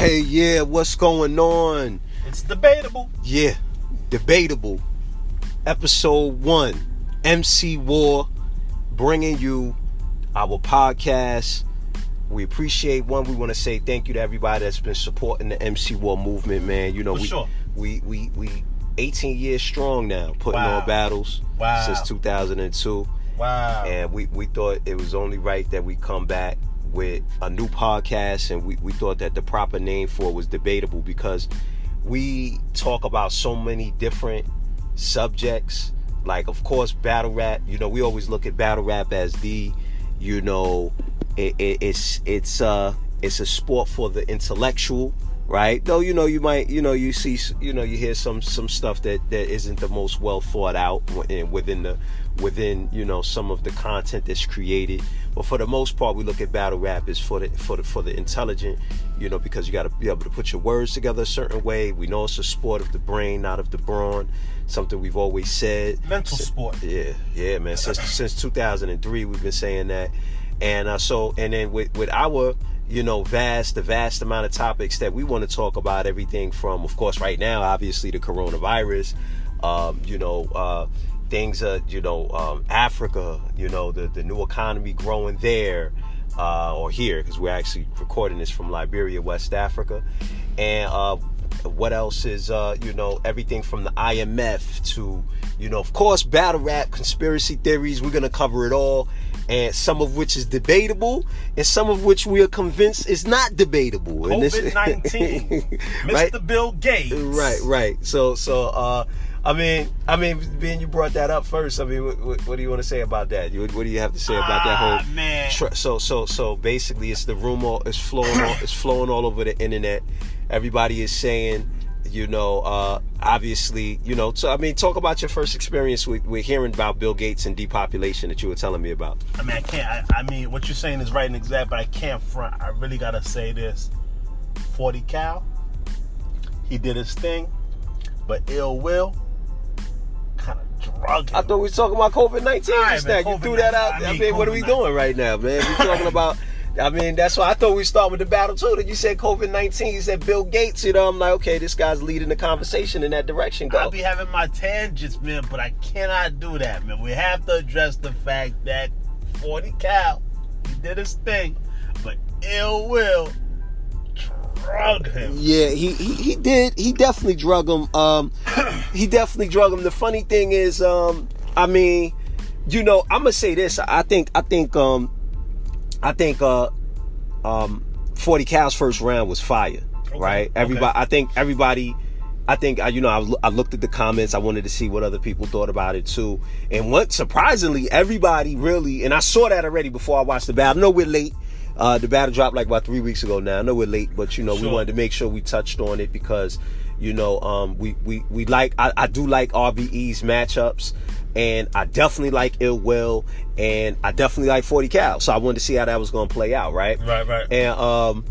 Yeah, what's going on? It's debatable. Yeah, debatable. Episode 1, MCWAR, bringing you our podcast. We appreciate we want to say thank you to everybody that's been supporting the MCWAR movement, man. You know, we 18 years strong now, putting on battles since 2002. Wow. And we thought it was only right that we come back with a new podcast, and we thought that the proper name for it was Debatable, because we talk about so many different subjects. Like, of course, battle rap. You know, we always look at battle rap as it's a sport for the intellectual, right? Though, you know, you might, you see, you hear some stuff that isn't the most well thought out within some of the content that's created. But for the most part, we look at battle rap as for the intelligent, because you got to be able to put your words together a certain way. We know it's a sport of the brain, not of the brawn. Something we've always said. Mental sport. Yeah, man. Since 2003, we've been saying that. And then with our the vast amount of topics that we want to talk about, everything from, of course, right now, obviously the coronavirus, things, Africa, the new economy growing there, or here, because we're actually recording this from Liberia, West Africa. And what else is, everything from the IMF to, of course, battle rap, conspiracy theories. We're going to cover it all. And some of which is debatable, and some of which we are convinced is not debatable. COVID-19, right? Mr. Bill Gates. Right. So, I mean, Ben, you brought that up first. I mean, what do you want to say about that? What do you have to say about that whole? Man. So basically, it's the rumor. It's flowing all over the internet. Everybody is saying, obviously, so I mean, talk about your first experience with hearing about Bill Gates and depopulation that you were telling me about. I mean, I can't. I mean, what you're saying is right and exact, but I can't front. I really gotta say this: 40 Cal, he did his thing, but Ill Will kind of drug him. I thought we was talking about COVID-19 just now. You threw that out. I mean, what are we doing right now, man? We're talking about. I mean, that's why I thought we start with the battle too. That you said COVID-19, you said Bill Gates. I'm like, okay, this guy's leading the conversation in that direction. Go. I'll be having my tangents, man, but I cannot do that, man. We have to address the fact that 40 Cal, he did his thing, but Ill Will drug him. Yeah, he did. He definitely drug him. He definitely drug him. The funny thing is, I'm gonna say this. I think 40 Cal's first round was fire, right? Everybody, okay. I looked at the comments. I wanted to see what other people thought about it too. And what surprisingly, everybody really, and I saw that already before I watched the battle. I know we're late. The battle dropped like about 3 weeks ago now. I know we're late, but we wanted to make sure we touched on it because, we like, I do like RBE's matchups. And I definitely like Ill Will, and I definitely like 40 Cal. So I wanted to see how that was going to play out, right? Right. And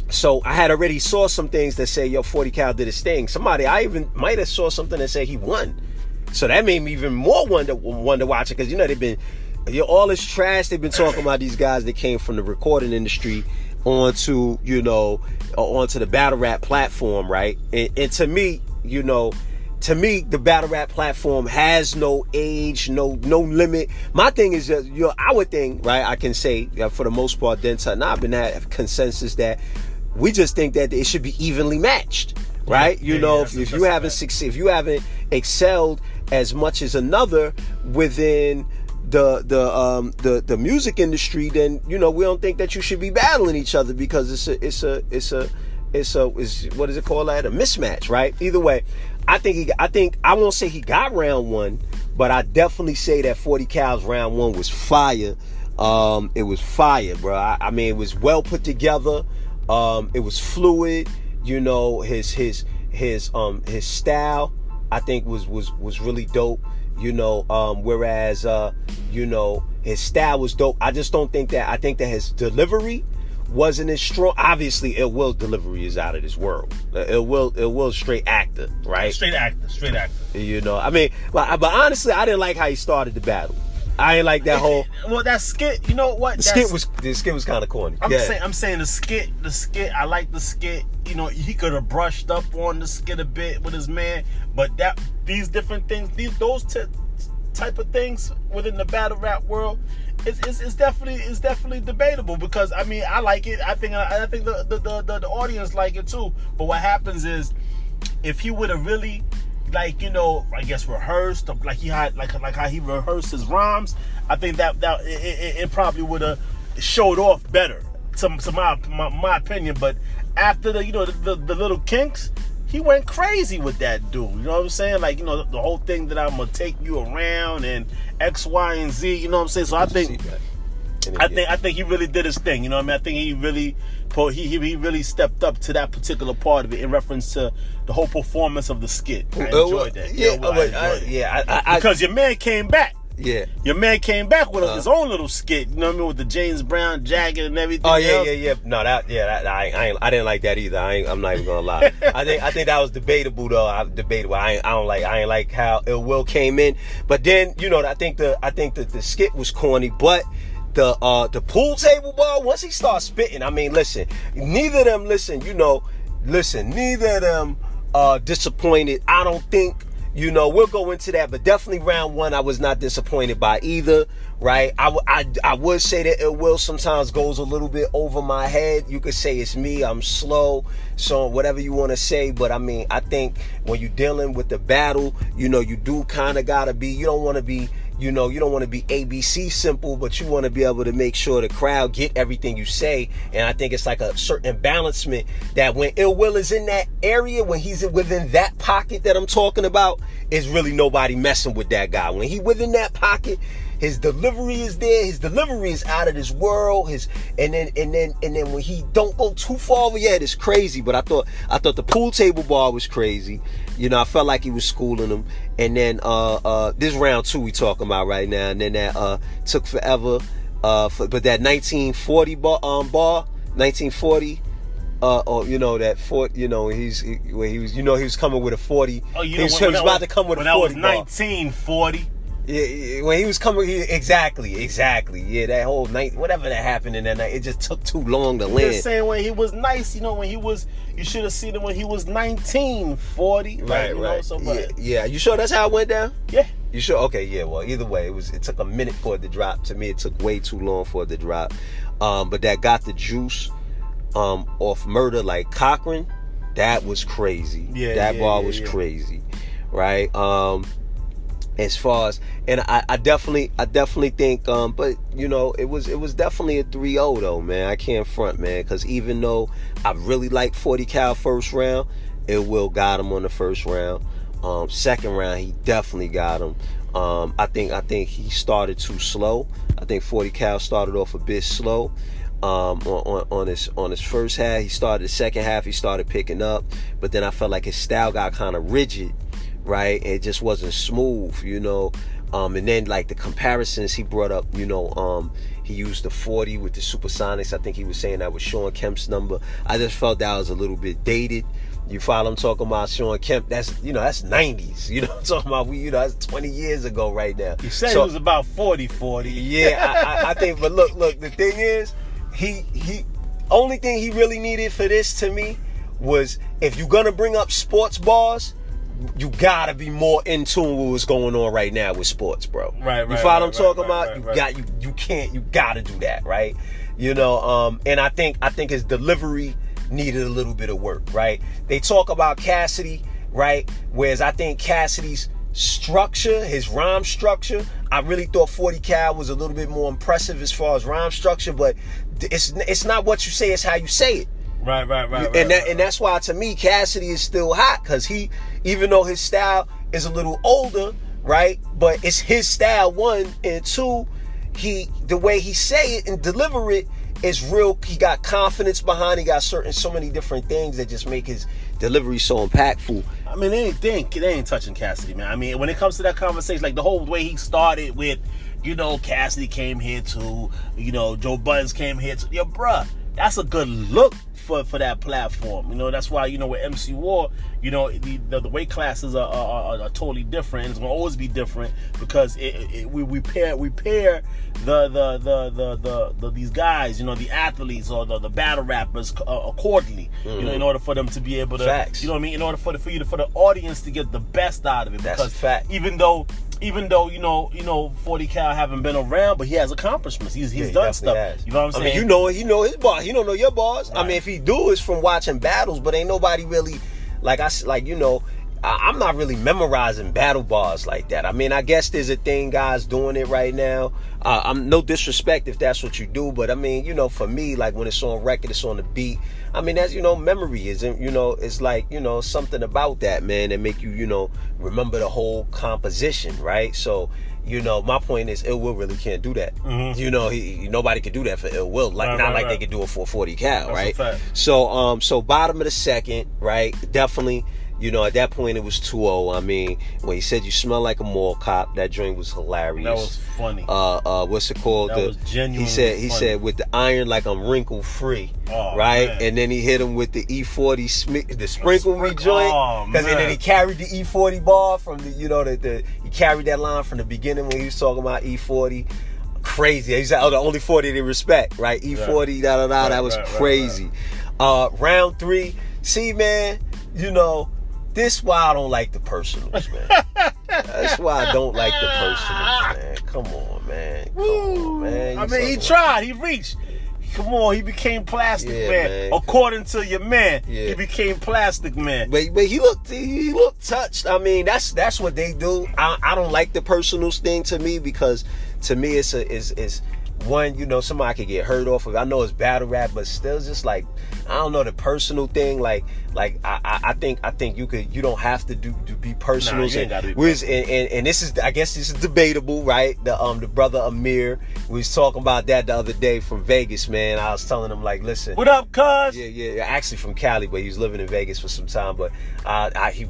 so I had already saw some things that say, 40 Cal did his thing. I even might have saw something that said he won. So that made me even more wonder watch it, because they've been all this trash they've been talking about, these guys that came from the recording industry onto the battle rap platform, right? And to me, the battle rap platform has no age, no limit. My thing is just, our thing, right? I can say, for the most part, Denta and I've been at consensus that we just think that it should be evenly matched, right? If you haven't excelled as much as another within the music industry, then we don't think that you should be battling each other, because it's what is it called, a mismatch, right? Either way, I won't say he got round one, but I definitely say that 40 Cal's round one was fire. It was fire, bro. I mean, it was well put together. It was fluid. His style, I think was really dope. Whereas his style was dope. I just don't think that. I think that his delivery wasn't as strong. Obviously, Ill Will's delivery is out of this world. Ill Will straight actor, right? Straight actor. I mean, but honestly, I didn't like how he started the battle. I ain't like that whole. Well, that skit, you know what? The skit was kind of corny. I'm saying the skit. I like the skit. You know, he could have brushed up on the skit a bit with his man, but these different things, those type of things within the battle rap world, it's definitely debatable, because I mean, I like it. I think the audience like it too. But what happens is, if he would have really, like, you know, I guess rehearsed, like he had, like how he rehearsed his rhymes, I think that it probably would have showed off better, to my opinion. But after the little kinks, he went crazy with that dude. You know what I'm saying? Like, you know, the whole thing that I'm gonna take you around and X, Y, and Z. You know what I'm saying? So I think he really did his thing. You know what I mean? I think he really stepped up to that particular part of it in reference to the whole performance of the skit. I enjoyed that. Because your man came back. Yeah, your man came back with his own little skit. You know what I mean, with the James Brown jacket and everything. Oh yeah. No, I didn't like that either. I'm not even gonna lie. I think that was debatable though. I ain't like how Ill Will came in. But then, you know, I think the skit was corny, but the pool table ball, once he starts spitting, I mean, listen, neither of them disappointed. I don't think. You know, we'll go into that, but definitely round one, I was not disappointed by either, right? I would say that Ill Will sometimes goes a little bit over my head. You could say it's me, I'm slow, so whatever you want to say. But I mean, I think when you're dealing with the battle, you know, you do kind of got to be, you don't want to be ABC simple, but you want to be able to make sure the crowd get everything you say. And I think it's like a certain balancement that when Ill Will is in that area, when he's within that pocket that I'm talking about, is really nobody messing with that guy. When he within that pocket, his delivery is there. His delivery is out of this world. And then when he don't go too far over yet, it's crazy. But I thought the pool table bar was crazy. You know, I felt like he was schooling him. And then this round two we talking about right now. And then that took forever. But that 1940 bar, 1940. Or you know that 40, you know he was coming with a 40. Oh, you know, he was about to come with a 40. When that was 1940. Yeah, when he was coming, exactly. Yeah, that whole night, whatever that happened in that night, it just took too long to land. Just saying, when he was nice, you know, you should have seen him when he was 1940. Right. Know, so, yeah. You sure that's how it went down? Yeah. You sure? Okay, yeah. Well, either way, it took a minute for it to drop. To me, it took way too long for it to drop. But that got the juice off Murder Like Cochran. That was crazy. Yeah, that bar was crazy, right? As far as, and I definitely think, but you know, it was definitely a 3-0 though, man. I can't front, man, because even though I really like 40 cal first round, Ill Will got him on the first round. Second round, he definitely got him. I think he started too slow. I think 40 cal started off a bit slow. On his first half, he started the second half, he started picking up, but then I felt like his style got kind of rigid. Right, it just wasn't smooth, you know. And then like the comparisons he brought up, you know, he used the 40 with the Supersonics. I think he was saying that was Sean Kemp's number. I just felt that was a little bit dated. You follow I'm talking about? Sean Kemp, that's 90s. You know what I'm talking about? That's 20 years ago right now. He said it was about 40. Yeah, I think, but look, the thing is, he only thing he really needed for this to me was, if you're gonna bring up sports bars, you gotta be more in tune with what's going on right now with sports, bro. Right. You follow what I'm talking about? You gotta do that, right? You know, and I think his delivery needed a little bit of work, right? They talk about Cassidy, right? Whereas I think Cassidy's structure, his rhyme structure, I really thought 40 cal was a little bit more impressive as far as rhyme structure, but it's not what you say, it's how you say it. Right. And that's why, to me, Cassidy is still hot, because he, even though his style is a little older, right, but it's his style, one, and two, the way he say it and deliver it is real. He got confidence behind. He got so many different things that just make his delivery so impactful. I mean, they ain't touching Cassidy, man. I mean, when it comes to that conversation, like the whole way he started with, you know, Cassidy came here too, you know, Joe Buttons came here too. Yo, bruh, that's a good look for that platform. You know, that's why, you know, with MCWAR, you know, the weight classes are totally different, and it's gonna always be different because we pair these guys, you know, the athletes or the battle rappers accordingly. You know, in order for them to be able to, Facts. you know what I mean, in order for the audience to get the best out of it. That's because a fact. even though you know 40 Cal haven't been around, but he has accomplishments. He's done stuff. Has. You know what I'm saying? I mean, he know his boss. He don't know your boss. Right. I mean, if he do, it's from watching battles, but ain't nobody really I'm not really memorizing battle bars like that. I mean, I guess there's a thing guys doing it right now. I'm no disrespect if that's what you do, but I mean, you know, for me, like when it's on record, it's on the beat. I mean, that's, you know, memory isn't, you know, it's like, you know, something about that, man, that make you, you know, remember the whole composition, right? So, you know, my point is, Ill Will really can't do that. Mm-hmm. You know, nobody could do that for Ill Will. Like, right. They could do it for 40 Cal, that's right? So bottom of the second, right? Definitely. You know, at that point it was 2-0. I mean, when he said you smell like a mall cop, that joint was hilarious. That was funny. What's it called? That was genuinely He said with the iron like I'm wrinkle free, right? Man. And then he hit him with the E40, the sprinkle me joint, because then he carried the E40 bar from the, you know, he carried that line from the beginning when he was talking about E40. Crazy. He said, the only 40 they respect, right? E40, that was crazy. Round 3. See, man, you know. This why I don't like the personals, man. That's why I don't like the personals, man. Come on, man. I mean, he tried. He reached. Come on, he became Plastic Man. According to your man, he became Plastic Man. But he looked touched. I mean, that's what they do. I don't like the personals thing to me, because to me it's one, you know, somebody could get hurt off of it. I know it's battle rap, but still just like, I don't know, the personal thing, like I think you don't have to be personal. Nah, you ain't gotta be personal. And this is, I guess this is debatable, right? The brother Amir, we was talking about that the other day from Vegas, man. I was telling him, like, listen, what up, cuz? Yeah, actually from Cali, but he was living in Vegas for some time. But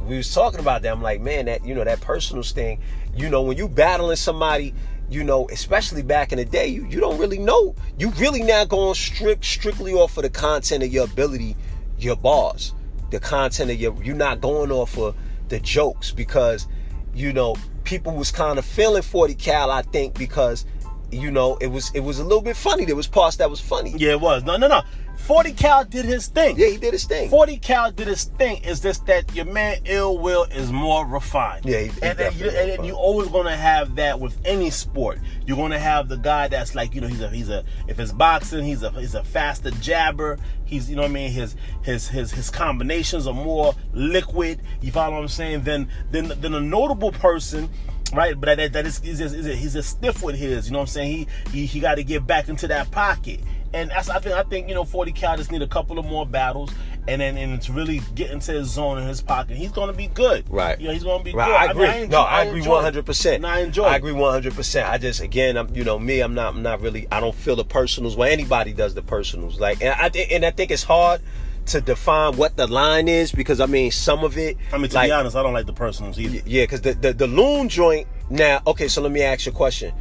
we was talking about that. I'm like, man, that, you know, that personals thing, you know, when you battling somebody, you know, especially back in the day, you don't really know. You really now going strictly off of the content of your ability, your bars, the content of you're not going off of the jokes, because, you know, people was kind of feeling 40 Cal, I think, because, you know, it was a little bit funny. There was parts that was funny. Yeah, it was. No. 40 Cal did his thing. Yeah, he did his thing. 40 Cal did his thing. It's just that your man Ill Will is more refined. Yeah, and you're always gonna have that with any sport. You're gonna have the guy that's like, you know, he's a if it's boxing, he's a faster jabber. He's, you know what I mean, his combinations are more liquid. You follow what I'm saying? Than a notable person. Right, but he's a stiff with his. You know what I'm saying? He got to get back into that pocket, and that's, I think you know, 40 Cal just need a couple of more battles, and to really get into his zone in his pocket. He's gonna be good. Right. You know, he's gonna be right. good. I agree. I agree 100%. I enjoy. I agree 100%. I just, again, I'm not really. I don't feel the personals when anybody does the personals. Like, and I think it's hard to define what the line is, because I mean, some of it, I mean, to be honest, I don't like the personals either. Yeah, because the Loon joint now. Okay, so let me ask you a question.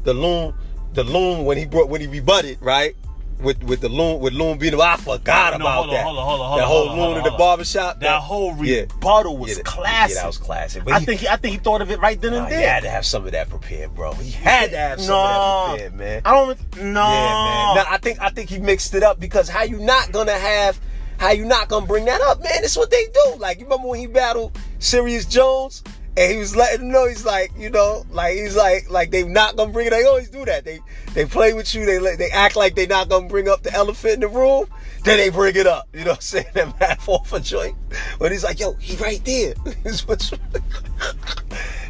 The Loon when he rebutted, right, with Loon being, I forgot about that. Hold on. That whole Loon in the barbershop. That whole rebuttal was classic. Yeah, that was classic. But I think he thought of it right then and there. He had to have some of that prepared, bro. He had to have some of that prepared, man. Yeah, man. No, I think he mixed it up, because how you not gonna bring that up, man? It's what they do. Like, you remember when he battled Serious Jones, and he was letting him know, he's like, you know, like, he's like they not gonna bring it. They always do that. They play with you. They act like they not gonna bring up the elephant in the room. Then they bring it up. You know what I'm saying? That half off a joint. But he's like, yo, he right there.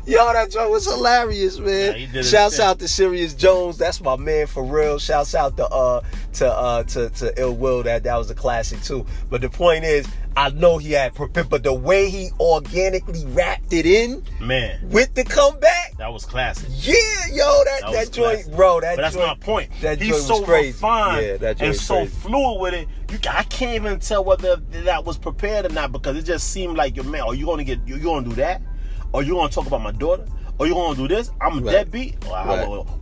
Yo, that joint was hilarious, man. Yeah, shouts out to Serious Jones. That's my man for real. Shouts out to Ill Will. That was a classic too. But the point is, I know he had prepared, but the way he organically wrapped it in, man, with the comeback, that was classic. Yeah, yo, that joint, classic. Bro. But that's my point. That He's joint so was crazy. Refined and so fluid with it. I can't even tell whether that was prepared or not, because it just seemed like, your man, are you gonna do that? Or you gonna talk about my daughter? Oh, you gonna do this? I'm a deadbeat?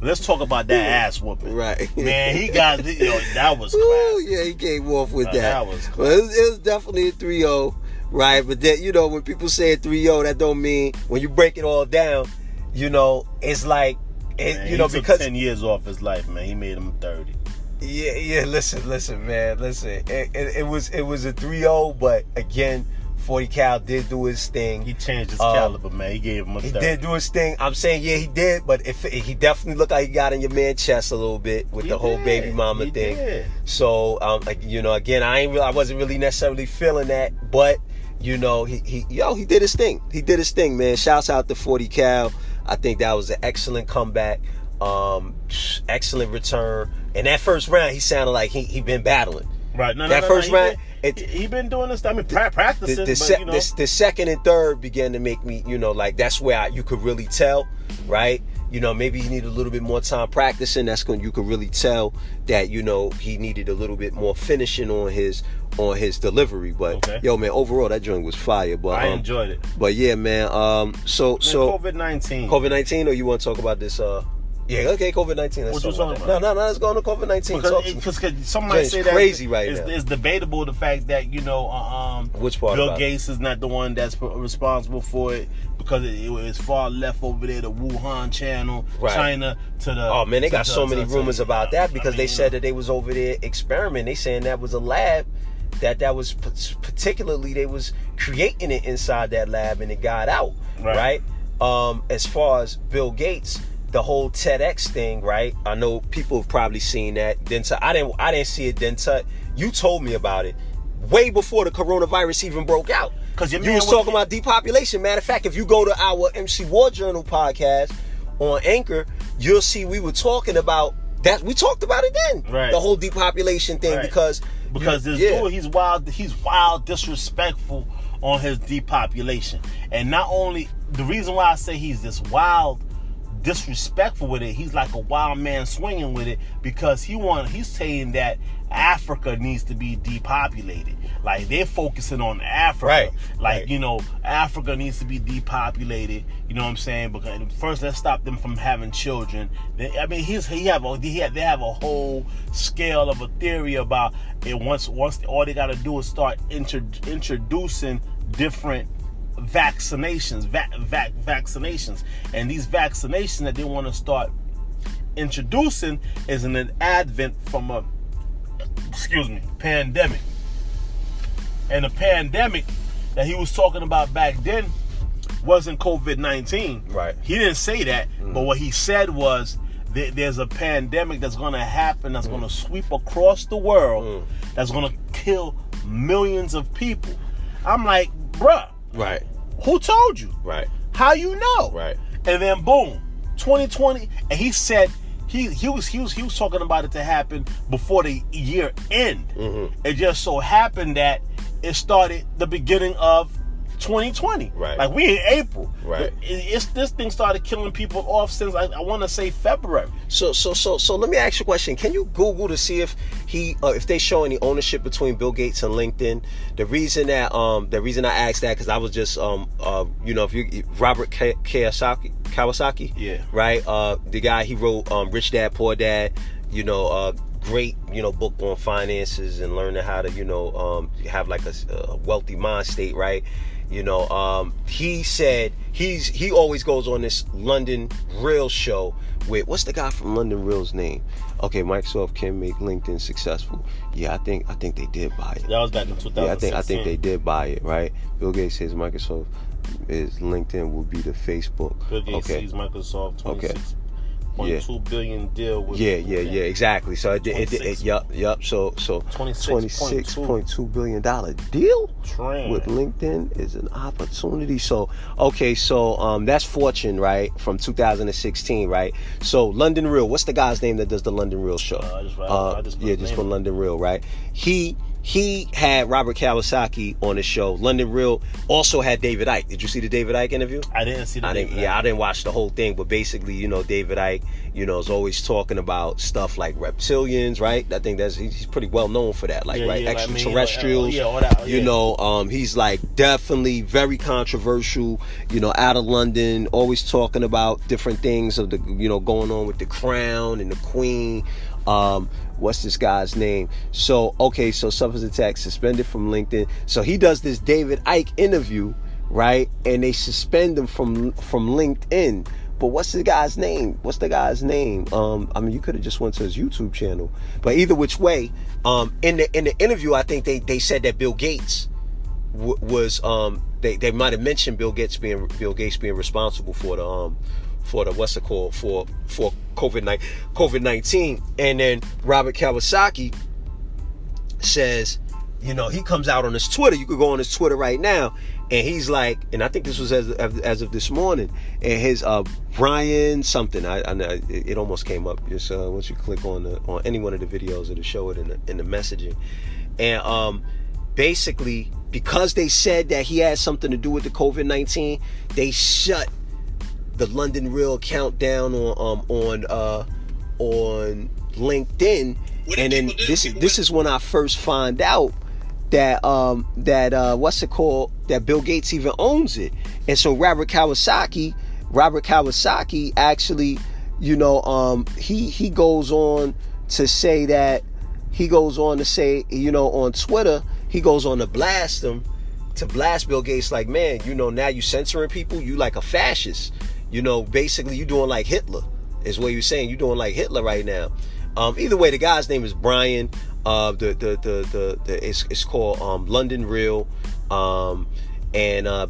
Let's talk about that ass whooping. Right. Man, he got, that was classic. Ooh, yeah, he came off with that. That was classic. Well, it was definitely a 3-0, right? But then, when people say a 3-0, that don't mean, when you break it all down, it's like, Man, he took because 10 years off his life, man. He made him 30. Yeah. Listen, man. It was a 3-0, but again, 40 Cal did do his thing. He changed his caliber, man. He gave him a 30. He did do his thing. I'm saying, yeah, he did, but if he definitely looked like he got in your man's chest a little bit with the whole baby mama thing. Did. So, again, I wasn't really necessarily feeling that, but he did his thing. He did his thing, man. Shouts out to 40 Cal. I think that was an excellent comeback. Excellent return. And that first round, he sounded like he been battling. Right. That first round, he been doing this. I mean, practicing. The second and third began to make me, like that's where you could really tell, right? Maybe he needed a little bit more time practicing. That's when you could really tell that, he needed a little bit more finishing on his delivery. But yo, man, overall that joint was fire. But I enjoyed it. But yeah, man. So COVID-19. Or you want to talk about this? Yeah, okay, COVID-19. What you talking about? No, let's go on to COVID-19. Because somebody say that crazy right now. It's debatable the fact that which part Bill Gates is not the one that's responsible for it, because it was far left over there, the Wuhan channel, China to the. Oh man, they got so many rumors about that because they said that they was over there experimenting. They saying that was a lab. That was particularly they was creating it inside that lab and it got out, right? As far as Bill Gates, the whole TEDx thing, right? I know people have probably seen that. I didn't see it then. You told me about it way before the coronavirus even broke out. Because you was talking about depopulation. Matter of fact, if you go to our MCWAR Journal podcast on Anchor, you'll see we were talking about that. We talked about it then. Right. The whole depopulation thing because this dude, he's wild, disrespectful on his depopulation. And not only, the reason why I say he's this wild, disrespectful with it, he's like a wild man swinging with it, because he's saying that Africa needs to be depopulated. Like, they're focusing on Africa. Africa needs to be depopulated. You know what I'm saying? Because first, let's stop them from having children. They have a whole scale of a theory about it. Once all they got to do is start introducing different vaccinations, and these vaccinations that they want to start introducing is an advent from a pandemic. And the pandemic that he was talking about back then wasn't COVID-19. Right. He didn't say that, but what he said was there's a pandemic that's going to happen, that's going to sweep across the world, that's going to kill millions of people. I'm like, bruh. Right. Who told you? Right. How you know? Right. And then boom, 2020, and he said he was talking about it to happen before the year end. It just so happened that it started the beginning of 2020. Right. Like, we in April. Right. This thing started killing people off since I want to say February. So let me ask you a question. Can you Google to see if they show any ownership between Bill Gates and LinkedIn? The reason I asked that, because I was just if you Robert Kiyosaki, yeah, right, the guy, he wrote Rich Dad Poor Dad, great book on finances and learning how to have like a wealthy mind state, right? He said he always goes on this London Real show with, what's the guy from London Real's name? Okay, Microsoft can make LinkedIn successful. Yeah, I think they did buy it. That was back in 2016. Yeah, I think they did buy it, right? Bill Gates says Microsoft is LinkedIn will be the Facebook. Bill Gates sees Microsoft 26.2 billion deal with exactly. So it yup. So $26.2 billion deal with LinkedIn is an opportunity. So that's Fortune, right, from 2016, right? So London Real, what's the guy's name that does the London Real show? Just put London Real, right? He he had Robert Kawasaki on his show. London Real also had David Icke. Did you see the David Icke interview? I didn't see the David Icke. I didn't watch the whole thing, but basically, you know, David Icke, you know, is always talking about stuff like reptilians, right? I think he's pretty well known for that, like, right? Extraterrestrials. All that, you know, he's like definitely very controversial, you know, out of London, always talking about different things of the, you know, going on with the crown and the queen. What's this guy's name? So suffers attack, suspended from LinkedIn. So he does this David Icke interview, right? And they suspend him from LinkedIn. But what's the guy's name? I mean, you could have just went to his YouTube channel. But either which way, in the interview, I think they said that Bill Gates was they might have mentioned Bill Gates being responsible for the what's it called for COVID-19, and then Robert Kawasaki says, you know, he comes out on his Twitter. You could go on his Twitter right now, and he's like, and I think this was as of this morning, and his Brian something. I know it almost came up just once you click on any one of the videos, it'll show it in the messaging, and basically because they said that he had something to do with the COVID-19, they shut the London Real account down on LinkedIn, and then this is when I first find out that that Bill Gates even owns it. And so Robert Kawasaki actually, you know, he goes on to say, you know, on Twitter, he goes on to blast Bill Gates, like, man, you know, now you censoring people, you like a fascist. You know, basically, you doing like Hitler, is what you're saying. You doing like Hitler right now. Either way, the guy's name is Brian. It's called London Real. And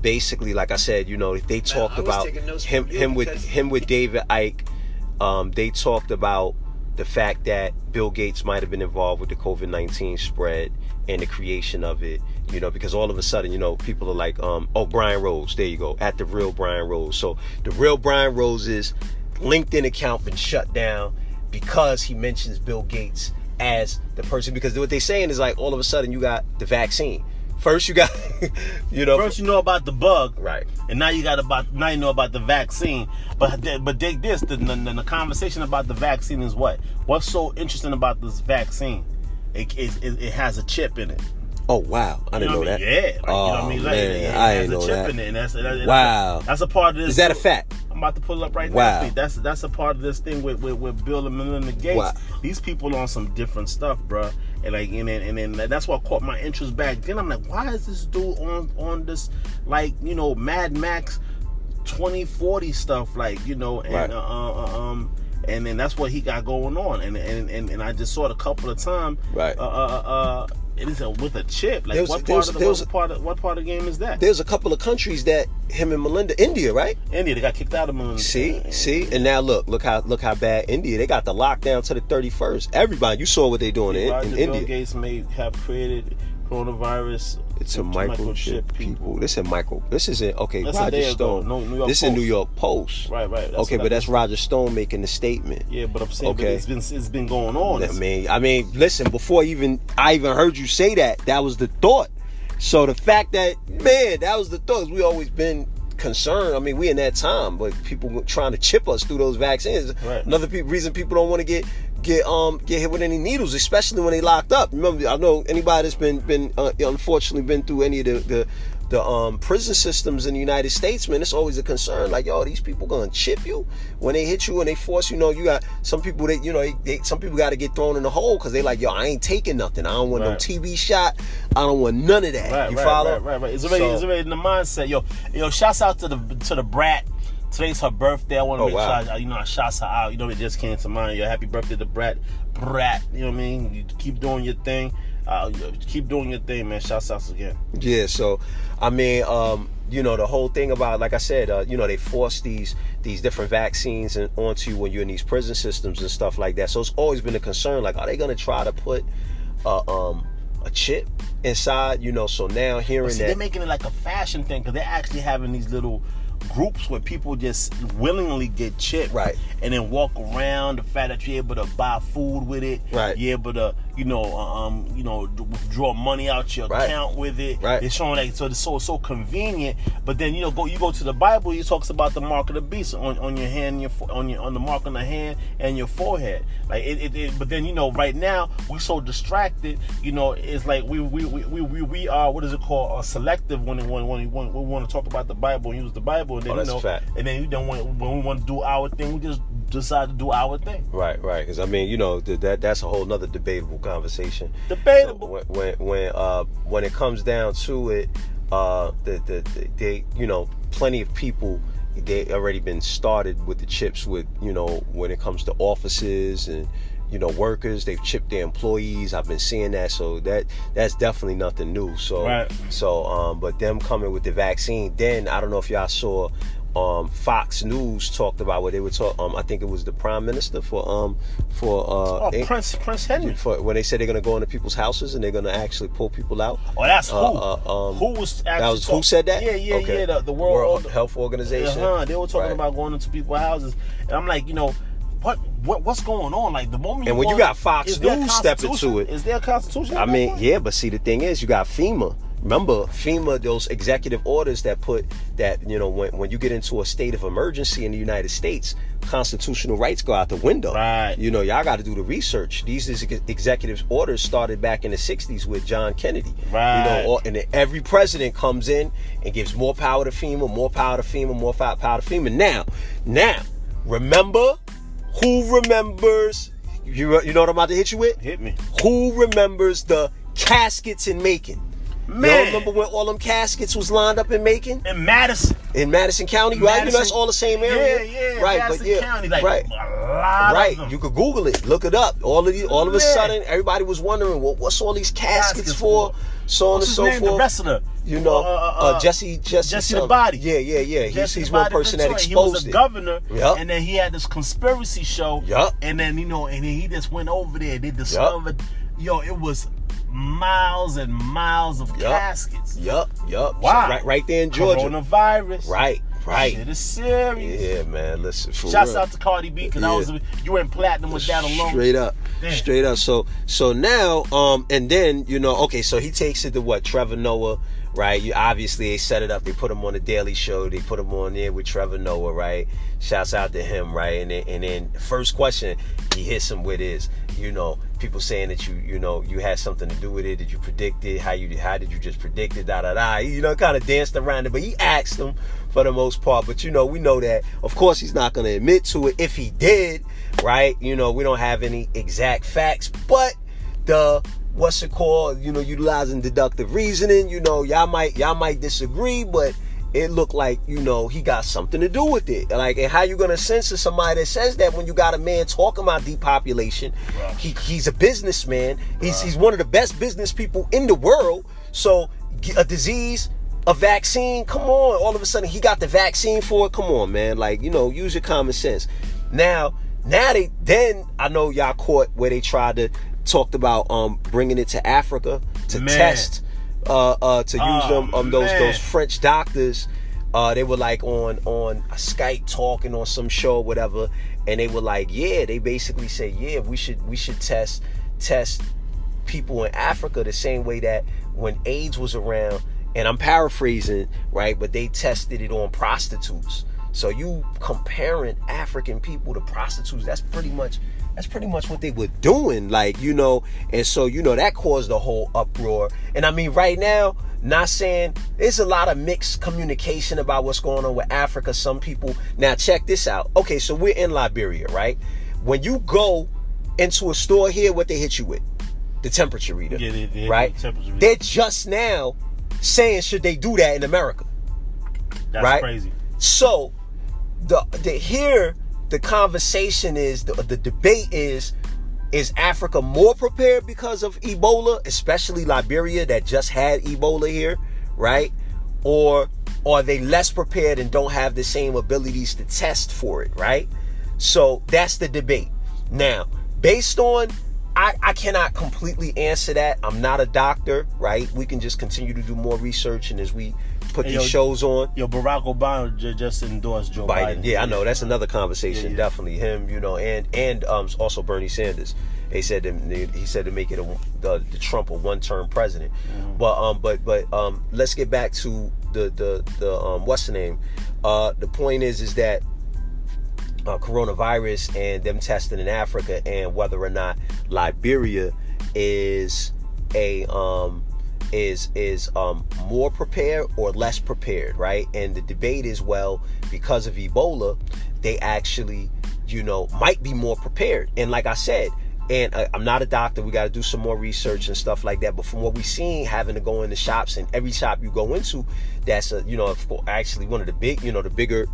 basically, like I said, you know, they talked about him with David Icke. They talked about the fact that Bill Gates might have been involved with the COVID-19 spread and the creation of it, you know, because all of a sudden, you know, people are like, Brian Rose, there you go, at the real Brian Rose. So the real Brian Rose's LinkedIn account been shut down because he mentions Bill Gates as the person, because what they're saying is like, all of a sudden you got the vaccine. First you got, you know. First you know about the bug, right? And now you know about the vaccine. But the conversation about the vaccine is what? What's so interesting about this vaccine? It has a chip in it. Oh wow, I didn't know that. Yeah, like, you know what I mean. Like, man, I didn't know that. It has a chip in it, and wow. That's a part of this. Is that a fact? I'm about to pull it up right wow. now. That's a part of this thing with Bill and Melinda Gates. Wow. These people on some different stuff, bro. And like, and then that's what caught my interest back then. I'm like, why is this dude on this, like, you know, Mad Max 2040 stuff, like, you know, and right. And then that's what he got going on, and I just saw it a couple of times. Right. It is with a chip. Like, what part of the game is that? There's a couple of countries that him and Melinda, India, right? India, they got kicked out of Melinda. See, and now look how bad India. They got the lockdown to the 31st. Everybody, you saw what they doing in India. Bill Gates may have created coronavirus. It's a microchip people. This isn't okay. That's Roger Stone. No, this is New York Post. Right. That's Roger Stone making the statement. Yeah, but I'm saying, okay, but it's been going on. I mean, listen. Before I even heard you say that was the thought. So the fact that, man, that was the thought. We always been concerned. I mean, we in that time, but people trying to chip us through those vaccines. Right. Another reason people don't want to get hit with any needles, especially when they locked up. Remember, I know anybody that's been unfortunately been through any of the prison systems in the United States, man, it's always a concern. Like, yo, these people gonna chip you when they hit you and they force you. Know, you got some people that, you know, some people got to get thrown in the hole because they like, yo, I ain't taking nothing. I don't want no TB shot. I don't want none of that. You follow? Right. It's already in the mindset. Yo, shouts out to the brat. Today's her birthday. I want to make sure I shouts her out. You know, it just came to mind. Yo, happy birthday to Brat. You know what I mean? You keep doing your thing. Keep doing your thing, man. Shouts out again. Yeah. So, I mean, you know, the whole thing about, like I said, you know, they force these different vaccines onto you when you're in these prison systems and stuff like that. So it's always been a concern. Like, are they gonna try to put a chip inside? You know. So now hearing that they're making it like a fashion thing, because they're actually having these little groups where people just willingly get chipped, right, and then walk around. The fact that you're able to buy food with it, right, you're able to withdraw money out your account with it. Right. It's showing like so it's so convenient. But then you go to the Bible. It talks about the mark of the beast on your hand, on the mark on the hand and your forehead. Like it. But then right now we're so distracted. It's like we are, what is it called? Selective when we want to talk about the Bible and use the Bible. And then that's a fact. And then when we want to do our thing, we just decide to do our thing. Right. Because that's a whole nother debatable conversation. Debatable. So when it comes down to it, they plenty of people, they already been started with the chips with when it comes to offices and workers, they've chipped their employees. I've been seeing that, so that's definitely nothing new. So right. But them coming with the vaccine, then I don't know if y'all saw Fox News talked about what they were talking. I think it was the Prime Minister Prince Henry, when they said they're gonna go into people's houses and they're gonna actually pull people out. Oh, that's who was actually who said that? Yeah, okay. The World Health Organization. They were talking about going into people's houses, and I'm like, what's going on? Like the moment, and when you got Fox News stepping to it, is there a constitution? I mean, yeah, but see, the thing is, you got FEMA. Remember FEMA, those executive orders that put that, when you get into a state of emergency in the United States, constitutional rights go out the window. Right. Y'all got to do the research. These executive orders started back in the 60s with John Kennedy. Right. And then every president comes in and gives more power to FEMA, more power to FEMA, more power to FEMA. Now, remember, who remembers, you know what I'm about to hit you with? Hit me. Who remembers the caskets in Macon? Man. Y'all remember when all them caskets was lined up in Macon? In Madison. In Madison County, right? That's all the same area. Yeah. Right, Madison County, like right. A lot of them. You could Google it, look it up. All of a sudden, everybody was wondering, what's all these caskets for? So on and so forth. The wrestler. Jesse the Body. Yeah. He's one person that exposed it. He was a governor, yep. And then he had this conspiracy show. Yep. And then and then he just went over there. They discovered, it was miles and miles of caskets. Yup. Wow. So right there in Georgia. Coronavirus. Right. Shit is serious. Yeah, man. Listen. Shouts out to Cardi B, because you went platinum with that alone. Straight up. So now, and then okay. So he takes it to what? Trevor Noah, right? Obviously they set it up. They put him on the Daily Show. They put him on there with Trevor Noah, right? Shouts out to him, right? And then first question he hits him with is, people saying that you had something to do with it. Did you predict it? How did you just predict it? Kind of danced around it, but he asked him for the most part. But we know that of course he's not going to admit to it. If he did, right? We don't have any exact facts, but what's it called? Utilizing deductive reasoning. Y'all might disagree, but it looked like, he got something to do with it. Like, and how you gonna censor somebody that says that when you got a man talking about depopulation? Right. He's a businessman. He's one of the best business people in the world. So a disease, a vaccine, come on. All of a sudden he got the vaccine for it. Come on, man. Like, use your common sense. Now I know y'all caught where they tried to talked about bringing it to Africa to test. To use them those French doctors, they were like on a Skype talking on some show or whatever, and they were like, they basically say, we should test people in Africa the same way that when AIDS was around, and I'm paraphrasing, right, but they tested it on prostitutes. So you comparing African people to prostitutes, that's pretty much what they were doing, and so that caused a whole uproar. And I mean, right now, not saying there's a lot of mixed communication about what's going on with Africa. Some people, now check this out. Okay, so we're in Liberia, right? When you go into a store here, what they hit you with? The temperature reader, right? They're just now saying, should they do that in America? That's right? Crazy. So the conversation is, the debate is Africa more prepared because of Ebola, especially Liberia that just had Ebola here, right? Or are they less prepared and don't have the same abilities to test for it, right? So that's the debate. Now, based on I cannot completely answer that. I'm not a doctor, right? We can just continue to do more research, and as we put these shows on. Barack Obama just endorsed Joe Biden. Yeah, I know. That's another conversation. Yeah. Definitely him, and also Bernie Sanders. He said to make it the Trump a one-term president. Mm-hmm. But let's get back to the what's the name? The point is that coronavirus and them testing in Africa, and whether or not Liberia is more prepared or less prepared, right? And the debate is, well, because of Ebola, they actually, might be more prepared. And like I said, and I'm not a doctor, we got to do some more research and stuff like that. But from what we've seen, having to go into shops, and every shop you go into, that's actually one of the bigger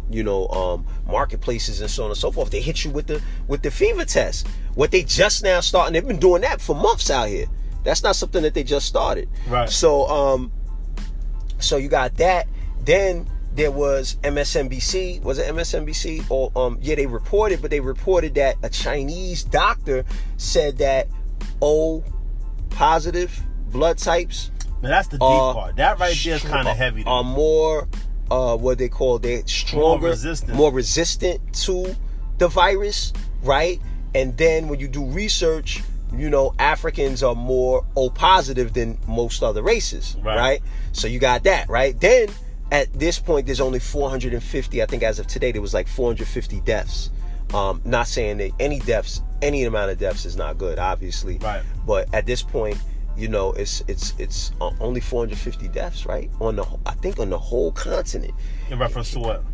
marketplaces and so on and so forth. They hit you with the fever test. What they just now starting, they've been doing that for months out here. That's not something that they just started. Right. So you got that. Then there was MSNBC. Was it MSNBC? Or they reported that a Chinese doctor said that O positive blood types. Now that's the deep part. That right there is kind of heavy. Are more what they call, they're stronger, more resistant to the virus, right? And then when you do research, Africans are more O positive than most other races, right? So you got that, right? Then at this point, there's only 450. I think as of today, there was like 450 deaths. Not saying that any amount of deaths is not good, obviously. Right. But at this point, it's only 450 deaths, right? On the whole continent. In reference to what?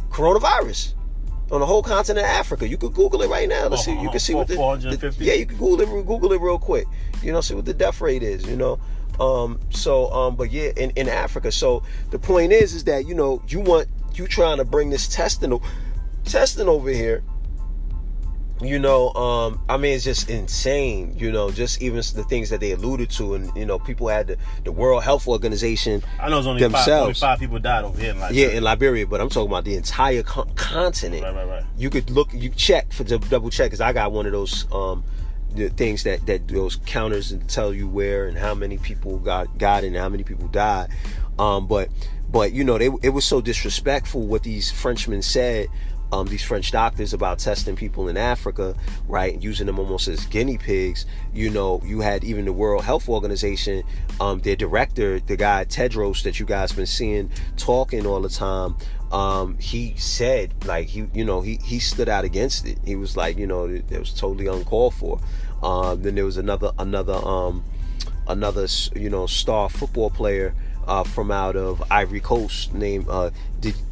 Coronavirus. On the whole continent of Africa. You could Google it right now. Let's see. You can see what 450. Yeah, you can Google it real quick. See what the death rate is. But yeah, in Africa. So the point is that you trying to bring this testing over here. It's just insane. Just even the things that they alluded to, and people had the World Health Organization. I know it's only themselves. 5 people died over here in Liberia. Yeah, in Liberia, but I'm talking about the entire continent. Right. You could check for double check, because I got one of those the things that those counters and tell you where and how many people got it and how many people died. But it was so disrespectful what these Frenchmen said. These French doctors about testing people in Africa, right, and using them almost as guinea pigs. You had even the World Health Organization, their director, the guy Tedros that you guys been seeing talking all the time. He said, like, he stood out against it. He was like, it was totally uncalled for. Then there was another star football player from out of Ivory Coast named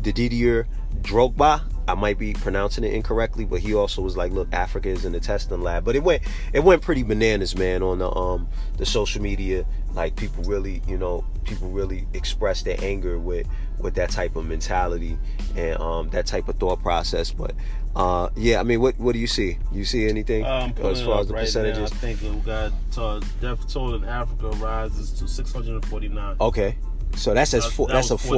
Didier Drogba. I might be pronouncing it incorrectly, but he also was like, look, Africa is in the testing lab. But it went pretty bananas, man, on the social media. Like, people really expressed their anger with that type of mentality and that type of thought process. But what do you see? You see anything as far as the percentages? Now, I think we got death toll in Africa rises to 649. Okay. So that's 4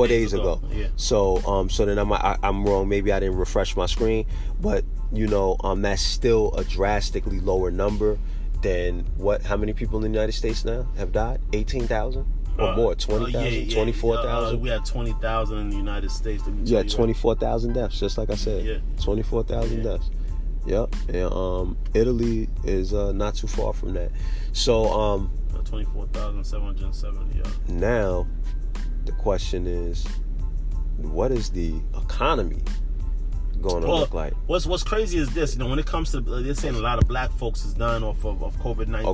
days ago. Yeah. So then I'm wrong. Maybe I didn't refresh my screen, but that's still a drastically lower number than how many people in the United States now have died? 18,000 or more? 20,000? 24,000? We had 20,000 in the United States. Yeah, 24,000 deaths, just like I said. Yeah. 24,000 deaths. Yep. And Italy is not too far from that. So 24,770. Yeah. Now the question is, what is the economy going to look like? What's crazy is this, when it comes to, they're saying a lot of black folks is dying off of COVID-19.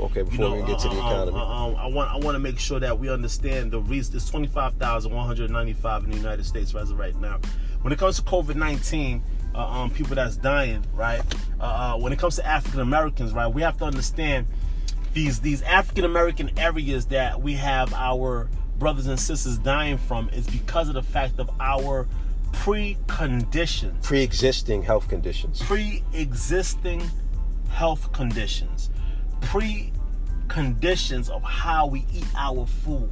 Okay, before we get to the economy. I want to make sure that we understand the reason. There's 25,195 in the United States as of right now. When it comes to COVID-19, people that's dying, right? When it comes to African Americans, right, we have to understand these African American areas that we have our brothers and sisters dying from is because of the fact of our pre-existing health conditions, pre-conditions of how we eat our food,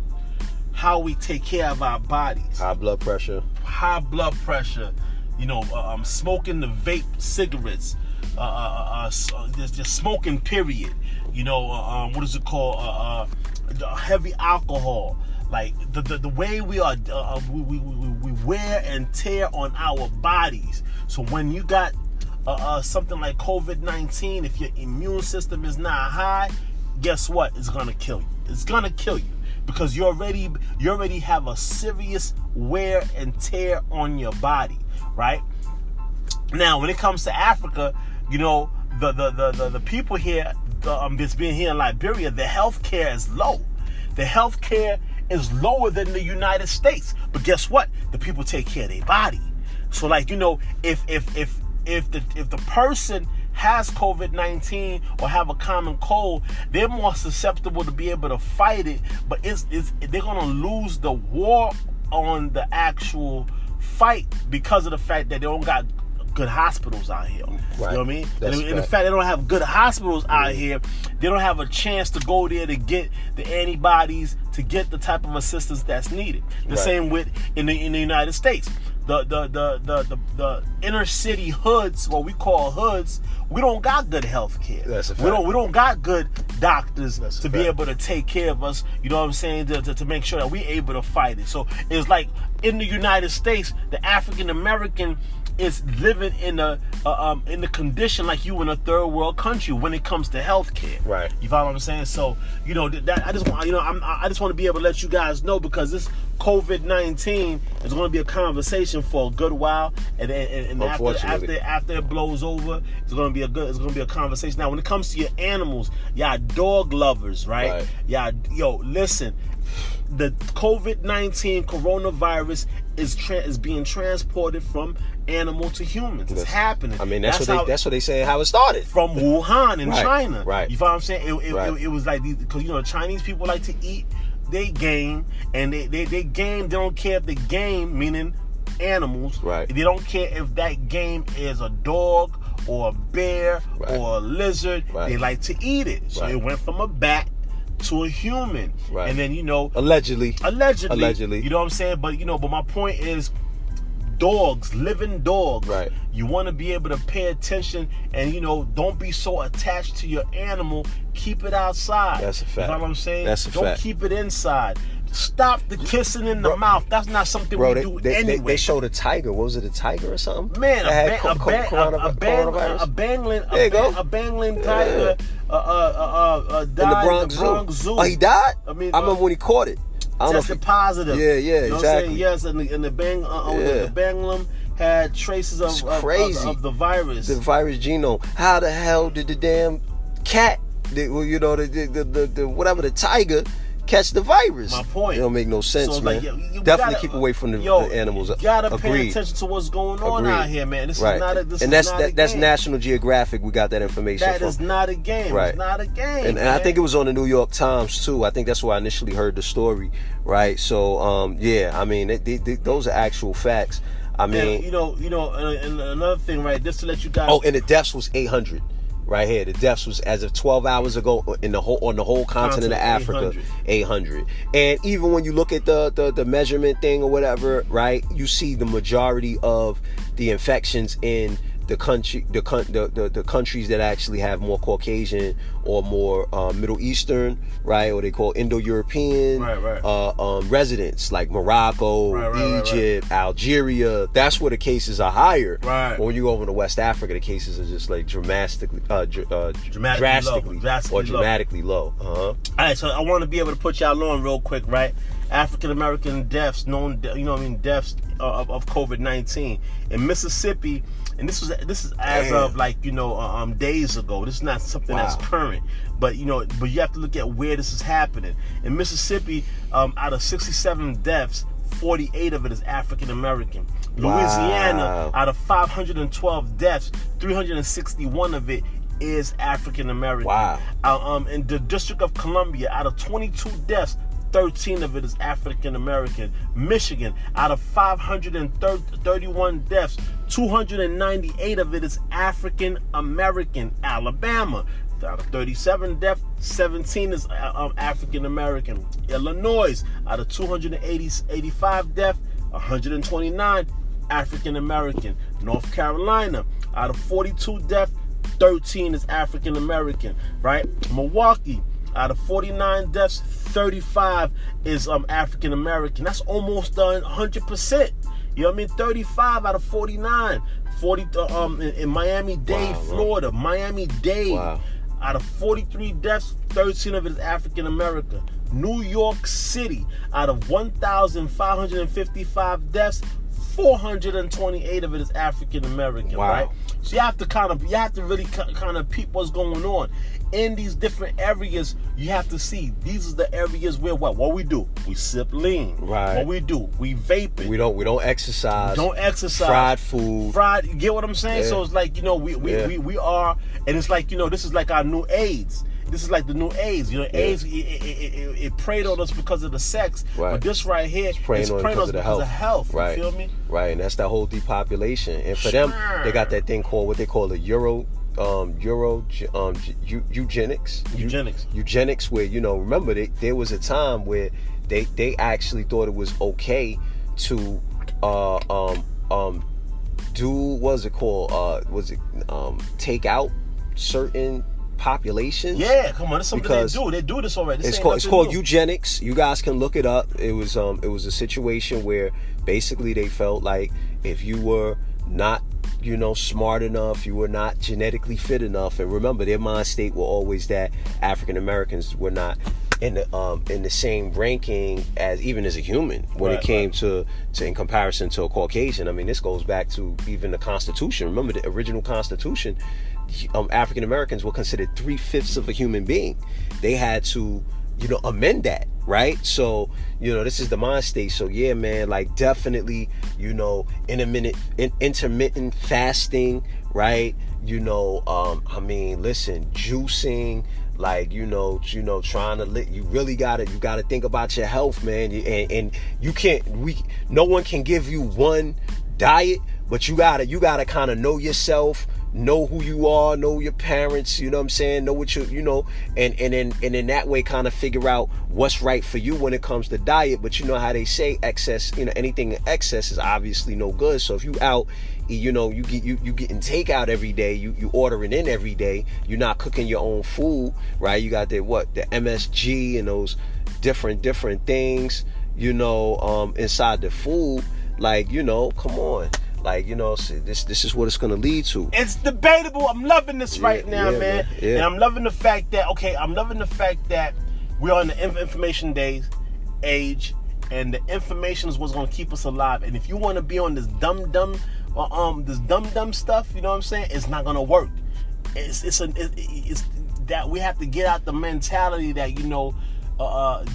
how we take care of our bodies, high blood pressure, smoking the vape cigarettes, just smoking, period. what is it called? Heavy alcohol. Like the way we are, we wear and tear on our bodies. So when you got something like COVID-19, if your immune system is not high, guess what? It's gonna kill you. It's gonna kill you because you already have a serious wear and tear on your body, right? Now, when it comes to Africa, the people here, that's being here in Liberia, the healthcare is low. The healthcare is lower than the United States. But guess what? The people take care of their body. So, like, if the person has COVID-19 or have a common cold, they're more susceptible to be able to fight it. But they're gonna lose the war on the actual fight because of the fact that they don't got good hospitals out here. Right. You know what I mean? And the fact they don't have good hospitals out here, they don't have a chance to go there to get the antibodies, to get the type of assistance that's needed. The same with in the United States. The inner city hoods, what we call hoods, we don't got good health care. That's a fact. We don't got good doctors to be able to take care of us, you know what I'm saying, to make sure that we're able to fight it. So it's like in the United States, the African American is living in the condition like you in a third world country when it comes to healthcare. Right. You follow what I'm saying? So that I just want I just want to be able to let you guys know, because this COVID-19 is going to be a conversation for a good while, and after it blows over, it's going to be a conversation. Now, when it comes to your animals, y'all dog lovers, right? Y'all, listen. The COVID-19 coronavirus is being transported from animal to humans. It's happening. I mean, that's what they say how it started. From Wuhan in China. Right. You follow what I'm saying? It was like these, because Chinese people like to eat they game, and they game. They don't care if the game, meaning animals. Right. They don't care if that game is a dog or a bear or a lizard. Right. They like to eat it. So it went from a bat to a human, and then allegedly, you know what I'm saying. But but my point is, dogs, living dogs. Right. You want to be able to pay attention, and don't be so attached to your animal. Keep it outside. That's a fact. You know what I'm saying? That's a fact. Don't keep it inside. Stop the kissing in the mouth. That's not something we do anyway. They showed a tiger. What was it, a tiger or something? Man, a Bangling tiger died in the Bronx Zoo. Oh, he died? I remember when he caught it. Tested positive. Yeah, exactly. What I'm saying? Yes, and the Banglam had traces of the virus. The virus genome. How the hell did the damn cat, the whatever, the tiger, catch the virus? My point. It don't make no sense, so man. You definitely keep away from the animals. You gotta pay attention to what's going on out here, man. This is not a game. That's National Geographic. We got that information from. That is not a game. Right. It's not a game. And I think it was on the New York Times too. I think that's where I initially heard the story. Right. So I mean, those are actual facts. I mean, and another thing, right? Just to let you guys. Oh, and the deaths was 800. Right here, the deaths was, as of 12 hours ago, on the whole continent of Africa, 800. And even when you look at the measurement thing or whatever, right, you see the majority of the infections in the countries that actually have more Caucasian or more Middle Eastern, right, or they call Indo-European residents, like Morocco, Egypt, Algeria. That's where the cases are higher. Right. But when you go over to West Africa, the cases are just like drastically low. All right, so I want to be able to put y'all on real quick, right? African American deaths, deaths of COVID-19 in Mississippi. And this is as of days ago. This is not something that's current, but you have to look at where this is happening. In Mississippi, out of 67 deaths, 48 of it is African American. Louisiana, out of 512 deaths, 361 of it is African American. Wow. In the District of Columbia, out of 22 deaths, 13 of it is African American. Michigan, out of 531 deaths, 298 of it is African American. Alabama, out of 37 deaths, 17 is African American. Illinois, out of 285 deaths, 129 African American. North Carolina, out of 42 deaths, 13 is African American, right? Milwaukee, out of 49 deaths, 35 is African American. That's almost 100%. You know what I mean? 35 out of 49. 40 in Miami-Dade, Florida. Miami-Dade. Wow. Out of 43 deaths, 13 of it is African American. New York City, out of 1,555 deaths, 428 of it is African American, right? So you have to really kind of peep what's going on in these different areas. You have to see these are the areas where what we do. We sip lean. Right. What we do, we vape it. We don't exercise. Don't exercise. Fried food. You get what I'm saying? Yeah. So it's like, we are, and it's like, this is like our new AIDS. This is like the new AIDS. AIDS, it preyed on us because of the sex. Right. But this right here, it's preying on us because of health. Right. You feel me? Right, and that's that whole depopulation. And for them, they got that thing called, what they call the eugenics. Eugenics, where, remember, there was a time where they actually thought it was okay to do, what's it called? Take out certain populations. Yeah, come on, that's something they do. They do this already. It's called eugenics. You guys can look it up. It was a situation where basically they felt like if you were not, smart enough, you were not genetically fit enough, and remember, their mind state were always that African Americans were not in the same ranking as a human when it came to in comparison to a Caucasian. I mean, this goes back to even the Constitution. Remember the original Constitution. African Americans were considered 3/5 of a human being. They had to, amend that, right? So, this is the mind state. So yeah, man, like definitely, intermittent fasting, right? Listen, juicing, like, trying to you really gotta think about your health, man. And you can't, no one can give you one diet, but you gotta kind of know yourself, know who you are, know your parents, know what I'm saying, know what and in that way kind of figure out what's right for you when it comes to diet. But how they say excess, anything in excess is obviously no good. So if you out, you getting takeout every day, you ordering in every day, you're not cooking your own food, right? You got the MSG and those different things, inside the food, like, come on. Like, this is what it's going to lead to. It's debatable. I'm loving this right now, man. Yeah. And I'm loving the fact that, we're on the information age, and the information is what's going to keep us alive. And if you want to be on this dumb stuff, you know what I'm saying? It's not going to work. It's that we have to get out the mentality that,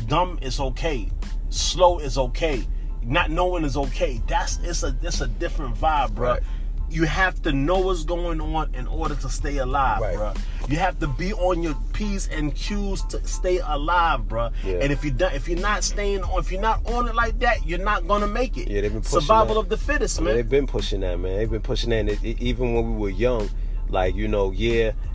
dumb is okay. Slow is okay. Not knowing is okay. It's a different vibe, bro. Right. You have to know what's going on in order to stay alive, bro. You have to be on your P's and Q's to stay alive, bro. Yeah. And if you're not on it like that, you're not gonna make it. Yeah, they've been pushing survival of the fittest, man. They've been pushing that, man. They've been pushing that. And even when we were young, like,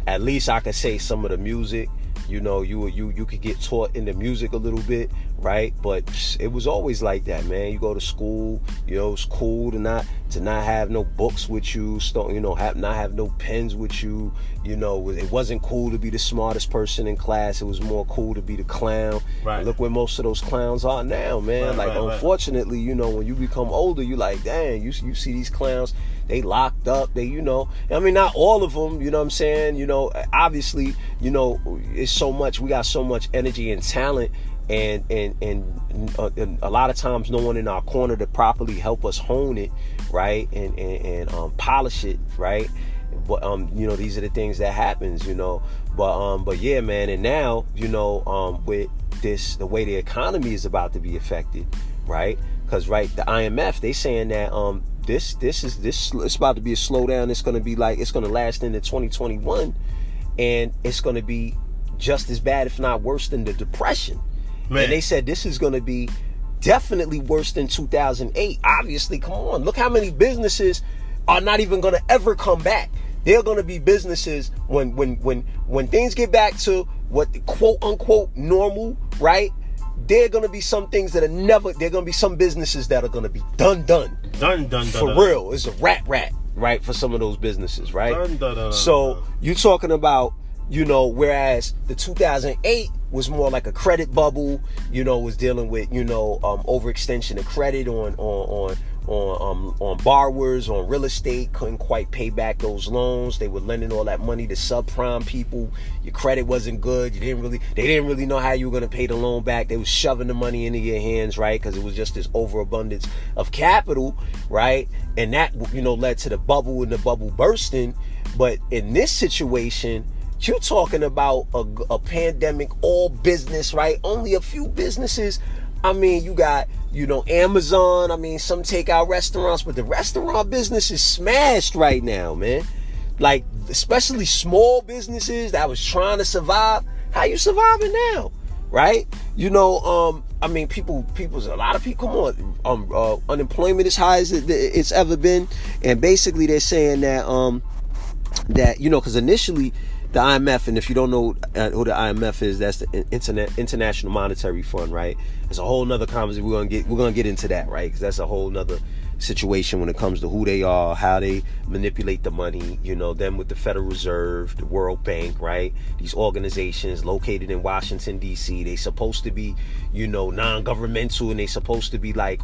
at least I could say some of the music. You could get taught in the music a little bit, right? But it was always like that, man. You go to school, it's cool to not have no books with you, not have no pens with you. It wasn't cool to be the smartest person in class. It was more cool to be the clown. Right. And look where most of those clowns are now, man. Unfortunately, when you become older, you like, dang, you see these clowns. They locked up. Not all of them, you know what I'm saying? Obviously, it's so much. We got so much energy and talent, and a lot of times no one in our corner to properly help us hone it, right? And polish it, right? But these are the things that happens, But yeah, man. And now, with this, the way the economy is about to be affected, right? Because the IMF, they saying that this it's about to be a slowdown. It's going to last into 2021, and it's going to be just as bad, if not worse, than the Depression. Man. And they said this is going to be definitely worse than 2008. Obviously, come on, look how many businesses are not even going to ever come back. They're going to be businesses when things get back to what quote unquote normal, right? There are going to be some things there are going to be some businesses that are going to be done. For real. It's a rat. right, for some of those businesses, right? Dun, dun, dun, So dun. you talking about, whereas the 2008 was more like a credit bubble, was dealing with, overextension of credit on borrowers, on real estate, couldn't quite pay back those loans. They were lending all that money to subprime people. Your credit wasn't good. They didn't really know how you were going to pay the loan back. They was shoving the money into your hands, right? Because it was just this overabundance of capital, right? And that, led to the bubble and the bubble bursting. But in this situation, you're talking about a pandemic, all business, right? Only a few businesses. I mean, you got, Amazon. I mean, some takeout restaurants, but the restaurant business is smashed right now, man. Like, especially small businesses that was trying to survive. How you surviving now, right? I mean, a lot of people, come on, unemployment is high as it's ever been. And basically they're saying that, because initially, the IMF, and if you don't know who the IMF is, that's the International Monetary Fund, right? It's a whole nother conversation. We're gonna get into that, right? Because that's a whole nother situation when it comes to who they are, how they manipulate the money. Them with the Federal Reserve, the World Bank, right? These organizations located in Washington D.C. They supposed to be, non-governmental, and they supposed to be they're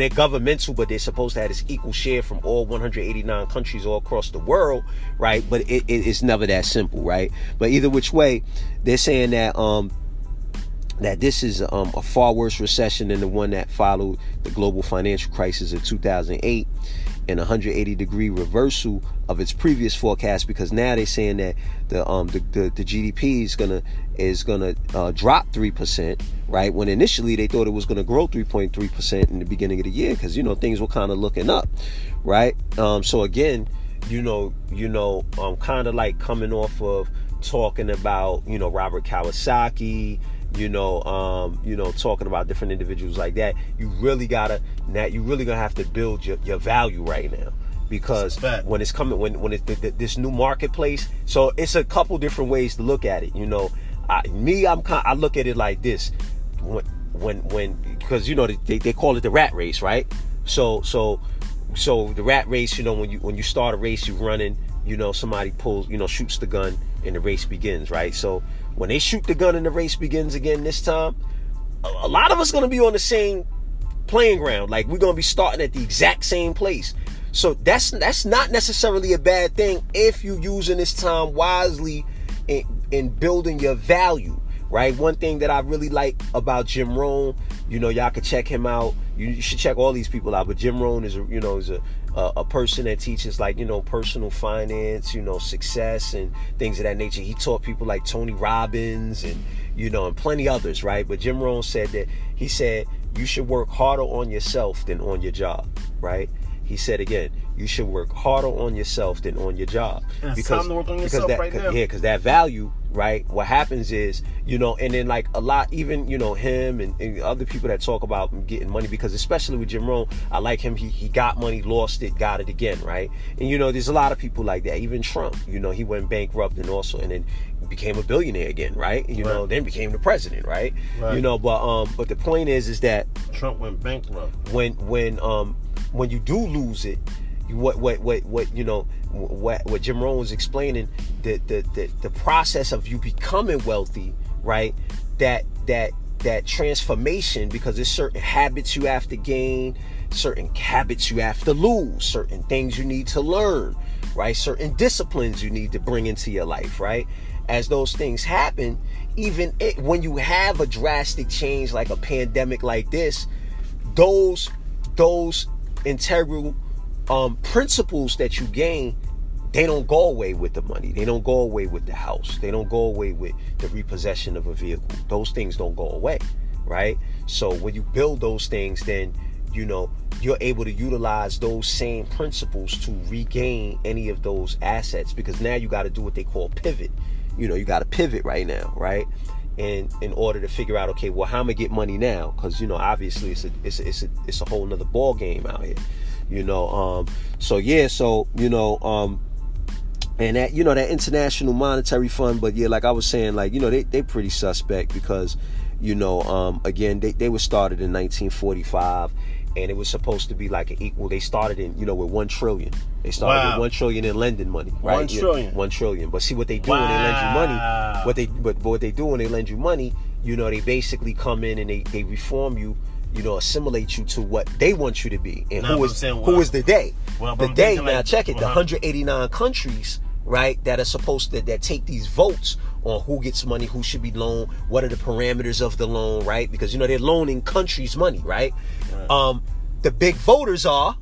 governmental, but they're supposed to have this equal share from all 189 countries all across the world, right? But it's never that simple, right? But either which way, they're saying that that this is a far worse recession than the one that followed the global financial crisis of 2008, and 180-degree reversal of its previous forecast, because now they're saying that the GDP is gonna drop 3%, right? When initially they thought it was gonna grow 3.3% in the beginning of the year, because things were kind of looking up, right? So again, kind of like coming off of talking about Robert Kiyosaki, talking about different individuals like that. You really gonna have to build your value right now, because when it's coming, when it's this new marketplace. So it's a couple different ways to look at it. I look at it like this: when because they call it the rat race, right? So the rat race, when you start a race, you're running. Somebody pulls, shoots the gun, and the race begins, right? So when they shoot the gun and the race begins again this time, a lot of us going to be on the same playing ground. Like, we're going to be starting at the exact same place. So that's not necessarily a bad thing if you're using this time wisely in building your value, right? One thing that I really like about Jim Rohn, y'all can check him out. You should check all these people out. But Jim Rohn is a person that teaches personal finance, success and things of that nature. He taught people like Tony Robbins and and plenty others, right? But Jim Rohn said that you should work harder on yourself than on your job, right? He said again, you should work harder on yourself than on your job. And it's time to work on yourself right now. Yeah, because that value, right? What happens is, and then a lot, even, him and other people that talk about getting money, because especially with Jim Rohn, I like him. He got money, lost it, got it again, right? And, there's a lot of people like that. Even Trump, he went bankrupt and then became a billionaire again, right? Then became the president, right? But the point is that Trump went bankrupt. When you do lose it, what Jim Rohn was explaining, the process of you becoming wealthy, right? That transformation, because there's certain habits you have to gain, certain habits you have to lose, certain things you need to learn, right? Certain disciplines you need to bring into your life, right? As those things happen, when you have a drastic change like a pandemic like this, those integral principles that you gain, they don't go away with the money. They don't go away with the house. They don't go away with the repossession of a vehicle. Those things don't go away, right? So when you build those things, then you're able to utilize those same principles to regain any of those assets, because now you got to do what they call pivot. You got to pivot right now, right? And in order to figure out, okay, well, how am I get money now? Because obviously it's a whole nother ball game out here, and that that International Monetary Fund. But yeah, like I was saying, they pretty suspect, because again, they were started in 1945, and it was supposed to be like an equal. They started in, with 1 trillion. They started with 1 trillion in lending money, right? 1 trillion. 1 trillion. But see what they do when they lend you money. What they do when they lend you money, they basically come in and they reform you, assimilate you to what they want you to be. And who is the they? The they, now check it, the 189 countries, right, that are supposed to, that take these votes on who gets money, who should be loaned, what are the parameters of the loan, right? Because, they're loaning countries money, right? The big voters are,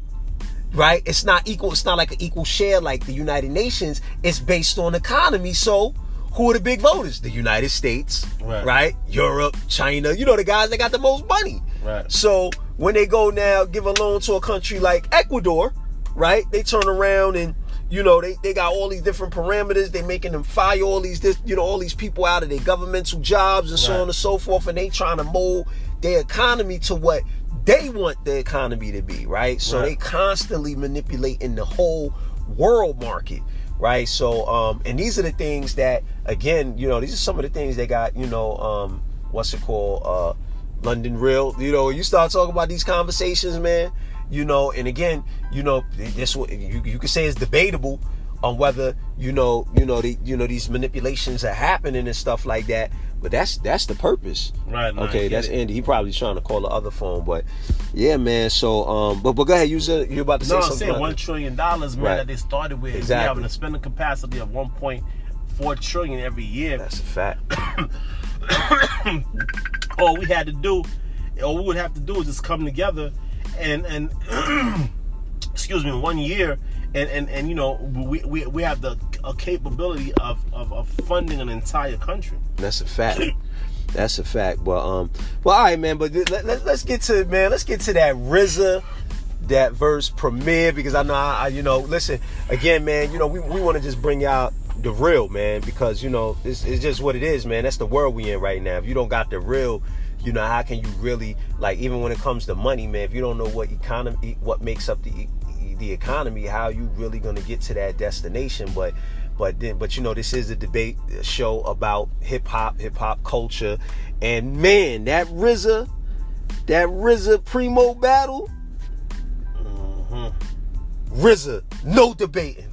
right? It's not equal. It's not like an equal share like the United Nations. It's based on economy. So who are the big voters? The United States, right? Europe, China, the guys that got the most money. Right. So when they go now give a loan to a country like Ecuador, right? They turn around and they got all these different parameters. They making them fire all these all these people out of their governmental jobs and so on and so forth. And they trying to mold their economy to what they want the economy to be, right? So they constantly manipulating the whole world market, right? So and these are the things that, again, these are some of the things they got, what's it called? London Real. You start talking about these conversations, man. And again, this you could say it's debatable on whether these manipulations are happening and stuff like that. But that's the purpose. Right. Okay, that's Andy. He probably trying to call the other phone, but yeah, man. So but go ahead. You about to say something? No, I'm saying $1 trillion, man, that they started with. Exactly. We having a spending capacity of 1.4 trillion every year. That's a fact. All we had to do, all we would have to do is just come together and excuse me, 1 year, and we have the capability of funding an entire country. That's a fact. That's a fact. But all right, man. But let's get to that RZA, that verse Premier, because I know listen again, man. We want to just bring out the real, man, because it's just what it is, man. That's the world we in right now. If you don't got the real, how can you really, like, even when it comes to money, man, if you don't know what makes up the economy, how you really gonna get to that destination? But this is a debate show about hip hop culture, and man, that RZA Primo battle, RZA, no debating.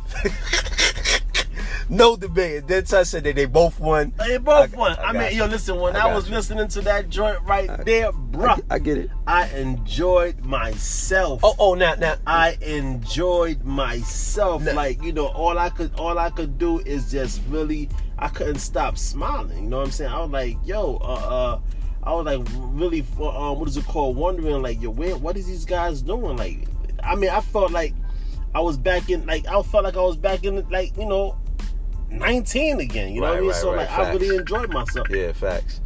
No debate. Then I said that they both won. They both won. I mean, listen, when I was listening to that joint there, bruh, I get it. I enjoyed myself. Now. I enjoyed myself. Now, like, all I could do is just really, I couldn't stop smiling. You know what I'm saying? I was like, I was like really, what is it called? Wondering, like, what is these guys doing? Like, I mean, I felt like I was back in, like, 19 again, you know what I mean? So like, I really enjoyed myself. Yeah, facts.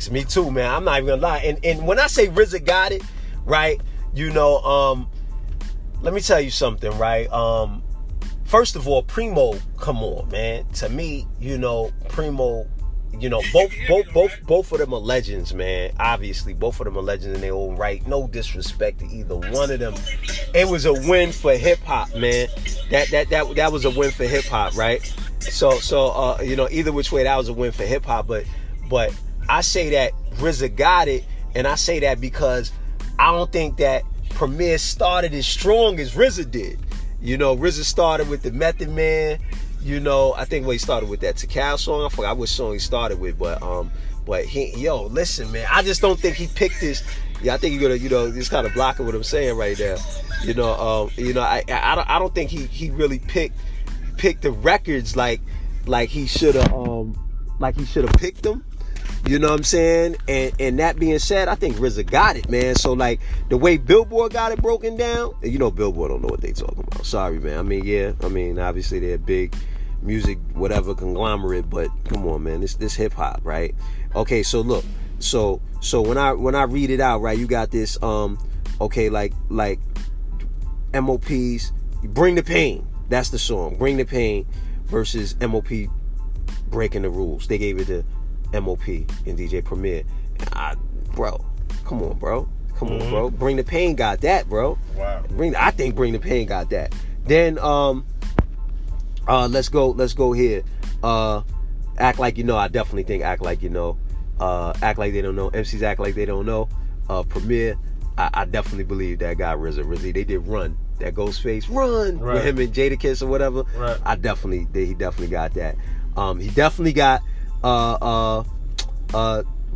Me too, man. I'm not even gonna lie. And when I say RZA got it, right? Let me tell you something, right? First of all, Primo, come on, man. To me, Primo, both of them are legends, man. Obviously, both of them are legends in their own right. No disrespect to either one of them. It was a win for hip hop, man. That was a win for hip hop, right? So either which way, that was a win for hip hop. But I say that RZA got it, and I say that because I don't think that Premier started as strong as RZA did. RZA started with the Method Man. I think he started with that Takal song. I forgot which song he started with, but listen, man, I just don't think he picked this. Yeah, I think you're gonna, just kind of blocking what I'm saying right now. I don't think he really picked the records like he should have picked them. You know what I'm saying? And that being said, I think RZA got it, man. So like the way Billboard got it broken down, Billboard don't know what they talking about. Sorry, man. Obviously they're a big music whatever conglomerate, but come on, man. This hip hop, right? Okay, so look, so when I read it out, right, you got this like MOP's Bring the Pain. That's the song. Bring the Pain versus MOP Breaking the Rules. They gave it to MOP and DJ Premier. Bro, come on, bro. Bring the Pain got that, bro. Wow. I think Bring the Pain got that. Then let's go here. Act Like You Know. I definitely think Act Like You Know. Act Like They Don't Know. MCs Act Like They Don't Know. Premier. I definitely believe that guy RZA. They did Run, that Ghostface Run with him and Jadakiss or whatever. Right. He definitely got that. He definitely got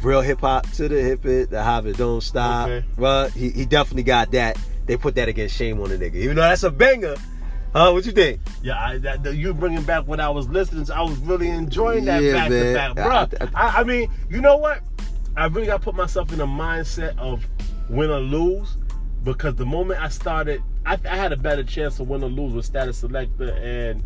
real hip hop to the hip it, the hop it don't stop. Okay. Well, he definitely got that. They put that against Shame on the Nigga, even though that's a banger. What you think? Yeah, you bringing back what I was listening to. I was really enjoying that back to back, bro. I mean, you know what? I really got to put myself in a mindset of win or lose, because the moment I started, I had a better chance to win or lose with Status Selector and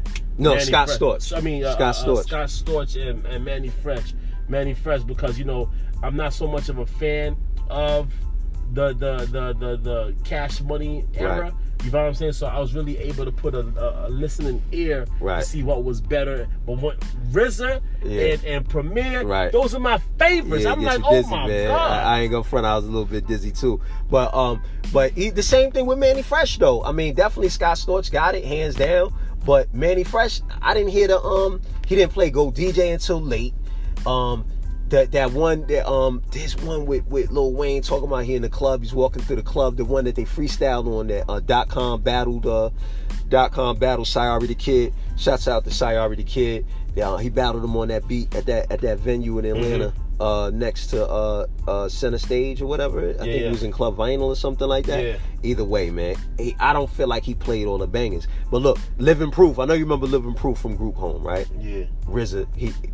Scott Storch. I mean, Scott Storch and Manny Fresh. Manny Fresh, because, you know, I'm not so much of a fan of the Cash Money era. Right. You know what I'm saying? So I was really able to put a listening ear to see what was better. But what RZA and Premier, those are my favorites. I'm like, oh dizzy, my man. God. I ain't gonna front. I was a little bit dizzy too. But the same thing with Manny Fresh though. I mean, definitely Scott Storch got it hands down. But Manny Fresh, I didn't hear he didn't play Go DJ until late. That one there's one with Lil Wayne talking about here in the club. He's walking through the club. The one that they freestyled on that .com battled Saqar the Kid. Shouts out to Saqar the Kid. He battled him on that beat at that venue in Atlanta, next to Center Stage or whatever. I think he was in Club Vinyl or something like that. Yeah. Either way, man, I don't feel like he played all the bangers. But look, Living Proof. I know you remember Living Proof from Group Home, right? Yeah. RZA,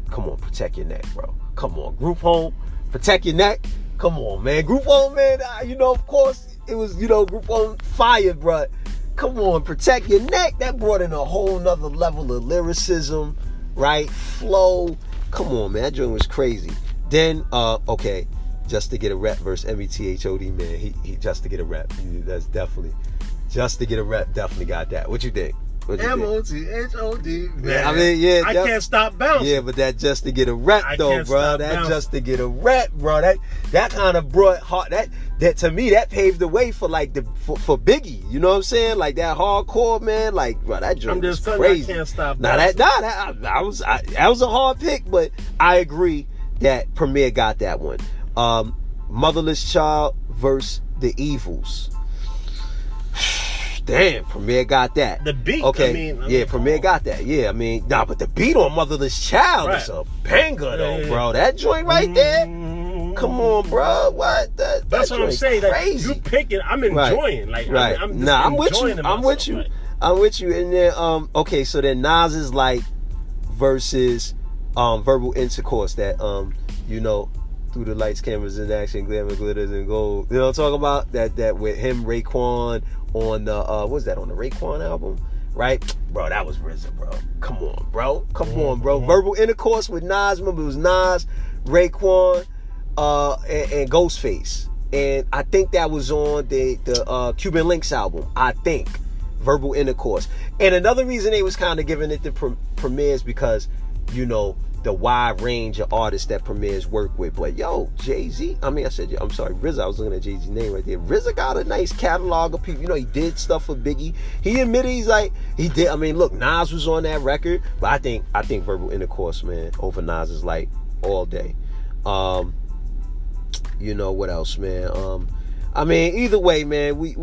come on, protect your neck, bro. Come on, Group Home, protect your neck. Come on, man. Group Home, man, of course, it was, Group Home fire, bro. Come on, protect your neck. That brought in a whole nother level of lyricism, right? Flow. Come on, man. That joint was crazy. Then, Just to Get a Rep versus METHOD, man. He Just to Get a Rep. That's definitely, Just to Get a Rep definitely got that. What you think? MOTHOD, man. I mean, I can't stop bouncing. Yeah, but that Just to Get a Rep though, bro. That Just to Get a Rep, bro. That kind of brought heart. That to me, that paved the way for for Biggie. You know what I'm saying? Like that hardcore, man. Like, bro, that joint was crazy. I can't stop. That was a hard pick, but I agree that Premier got that one. Motherless Child versus The Evils. Damn, Premier got that. The beat, Premier got that. Yeah, but the beat on Motherless Child is a banger though, bro. That joint right there. Come on, bro. What? That's what I'm saying. Crazy. Like, you picking, I'm enjoying. Like, right. I'm with you. I'm with you. I'm with you. And then, so then Nas is like versus Verbal Intercourse. That through the lights, cameras, and action, glamour, glitters, and gold. You know what I'm talking about? That with him, Raekwon on the on the Raekwon album, right? Bro, that was RZA, bro. Come on, bro. Verbal Intercourse with Nas. Remember, it was Nas, Raekwon, and Ghostface. And I think that was on the Cuban Links album. I think. Verbal Intercourse. And another reason they was kind of giving it to Premiers because, the wide range of artists that Premiers work with. But Jay-Z, RZA, I was looking at Jay-Z's name right there. RZA got a nice catalog of people. He did stuff for Biggie. He admitted he did. Look, Nas was on that record, but I think Verbal Intercourse, man, over Nas is like all day. What else, man? Either way, man, we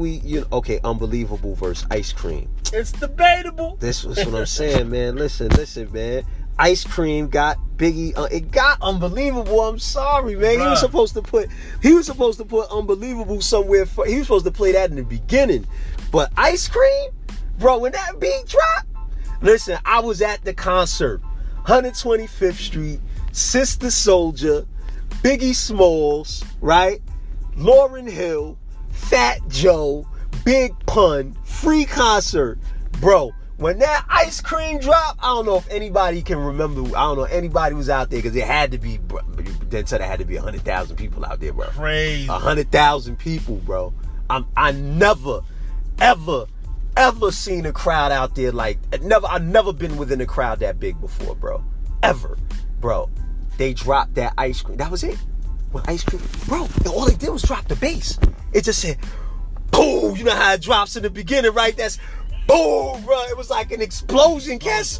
Unbelievable versus Ice Cream. It's debatable. This is what I'm saying, man. Listen, man. Ice Cream got Biggie. It got Unbelievable. I'm sorry, man. Bruh. He was supposed to put Unbelievable somewhere. He was supposed to play that in the beginning. But Ice Cream, bro, when that beat dropped, listen, I was at the concert, 125th Street, Sister Souljah, Biggie Smalls, right? Lauryn Hill, Fat Joe, Big Pun, free concert, bro. When that Ice Cream dropped, I don't know if anybody can remember. I don't know anybody was out there because it had to be. Then said there had to be 100,000 people out there, bro. Crazy. 100,000 people, bro. I never, ever seen a crowd out there like I've never been within a crowd that big before, bro. Ever, bro. They dropped that Ice Cream. That was it. With Ice Cream, bro. All they did was drop the bass. It just said, boom. You know how it drops in the beginning, right? That's boom, bro. It was like an explosion. Cass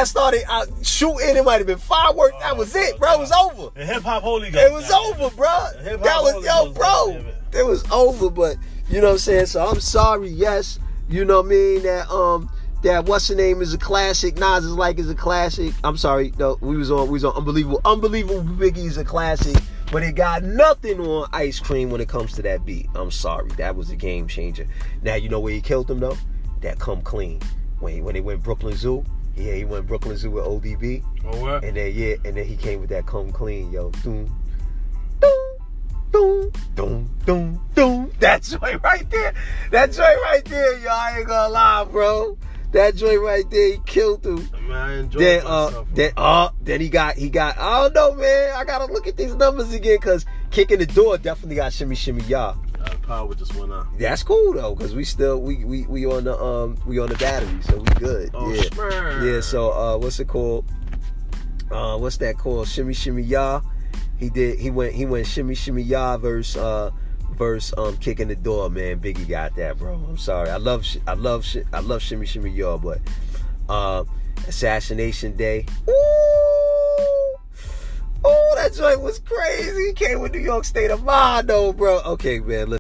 started shooting. It might have been fireworks. That was it, bro. It was over. The hip hop holy ghost. It was over, bro. That was, bro. It was over, but you know what I'm saying? So I'm sorry, yes. You know what I mean? That what's the name is a classic. Nas is like is a classic. I'm sorry, no, we was on Unbelievable Biggie is a classic, but it got nothing on Ice Cream when it comes to that beat. I'm sorry, that was a game changer. Now you know where he killed him though? That Come Clean. When they went Brooklyn Zoo. Yeah, he went Brooklyn Zoo with ODB. Oh what? And then he came with that Come Clean, yo. Doom, doom, doom, doom, doom, doom. That joint right there. That joint right there, yo. I ain't gonna lie, bro. That joint right there, he killed him. Man, I enjoyed myself. Then he got. I don't know, man. I gotta look at these numbers again, cause Kicking the Door definitely got Shimmy Shimmy Ya. Power just went out. That's cool though, cause we still we on the battery, so we good. Oh, yeah. Schmer. Yeah. So what's it called? What's that called? Shimmy Shimmy Ya. He went Shimmy Shimmy Ya verse Kicking the Door, man. Biggie got that, bro. I'm sorry. I love Shimmy Shimmy Ya, but Assassination Day. Ooh, that joint was crazy. He came with New York State of Mind, though, bro. Okay, man.